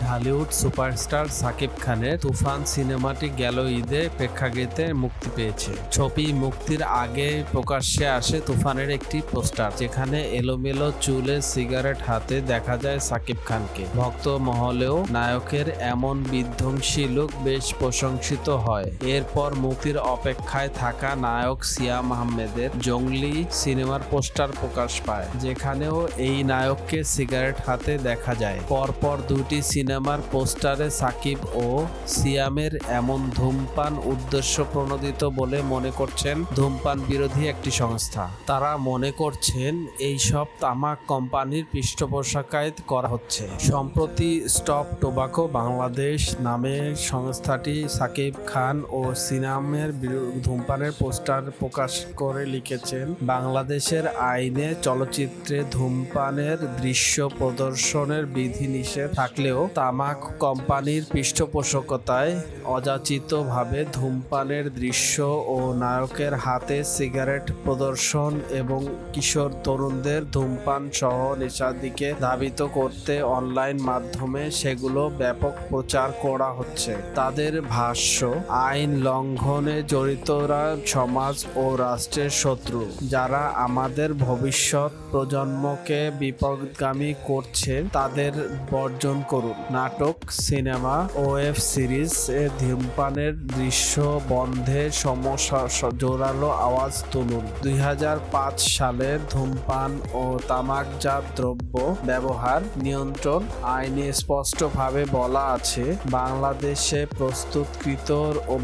Dhallywood superstar Shakib খানের তুফান সিনেমাটি গেল ঈদে প্রেক্ষাগৃহে মুক্তি পেয়েছে। ছবি মুক্তির আগে প্রকাশ্যে আসে তুফানের একটি পোস্টার, যেখানে এলোমেলো চুলে সিগারেট হাতে দেখা যায় সাকিব খানকে। ভক্ত মহলেও নায়কের এমন বিধ্বংসী লুক বেশ প্রশংসিত হয়। এরপর মুক্তির অপেক্ষায় থাকা নায়ক সিয়াম আহমেদের জঙ্গলি সিনেমার পোস্টার প্রকাশ পায়, যেখানেও এই নায়ককে সিগারেট হাতে দেখা যায়। পরপর দুটি সিনেমার পোস্টারে সাকিব ও সিয়ামের এমন ধূমপান উদ্দেশ্য প্রণোদিত বলে মনে করছেন ধূমপান বিরোধী একটি সংস্থা। তারা মনে করছেন এইসব তামাক কোম্পানির পৃষ্ঠপোষকতায় করা হচ্ছে। সম্প্রতি স্টপ টোবাকো বাংলাদেশ নামে সংস্থাটি সাকিব খান ও সিয়ামের ধূমপানের পোস্টার প্রকাশ করে লিখেছেন, বাংলাদেশের আইনে চলচ্চিত্রে ধূমপানের দৃশ্য প্রদর্শনের বিধিনিষেধ থাকলেও তামাক কোম্পানির পৃষ্ঠপোষকতায় অযাচিতভাবে ধূমপানের দৃশ্য ও নায়কের হাতে সিগারেট প্রদর্শন এবং কিশোর তরুণদের ধূমপান সহ নেশার দিকে ধাবিত করতে অনলাইন মাধ্যমে সেগুলো ব্যাপক প্রচার করা হচ্ছে। তাদের ভাষ্য, আইন লঙ্ঘনে জড়িতরা সমাজ ও রাষ্ট্রের শত্রু, যারা আমাদের ভবিষ্যৎ প্রজন্মকে বিপদগামী করছে তাদের বর্জন করুন। নাটক, সিনেমা ও ওয়েব সিরিজ এ ধূমপানের দৃশ্য বন্ধে সমস্যা জোরালো আওয়াজ তুলুন। 2005 সালে ধূমপান ও তামাকজাত দ্রব্য ব্যবহার নিয়ন্ত্রণ আইনে স্পষ্টভাবে বলা আছে, বাংলাদেশে প্রস্তুতকৃত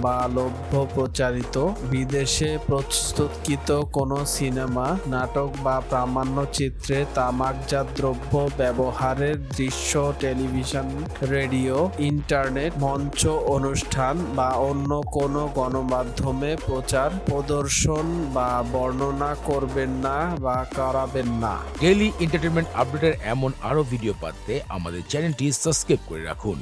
বা লভ্য প্রচারিত, বিদেশে প্রস্তুতকৃত কোনো সিনেমা, নাটক বা প্রামাণ্যচিত্রে তামাকজাত দ্রব্য ব্যবহারের দৃশ্য টেলিভিশন, রেডিও, ইন্টারনেট, মঞ্চ অনুষ্ঠান বা অন্য কোনো গণমাধ্যমে প্রচার, প্রদর্শন বা বর্ণনা করবেন না বা করাবেন না। ডেইলি এন্টারটেইনমেন্ট আপডেটের এমন আরো ভিডিও পাতে আমাদের চ্যানেলটি সাবস্ক্রাইব করে রাখুন।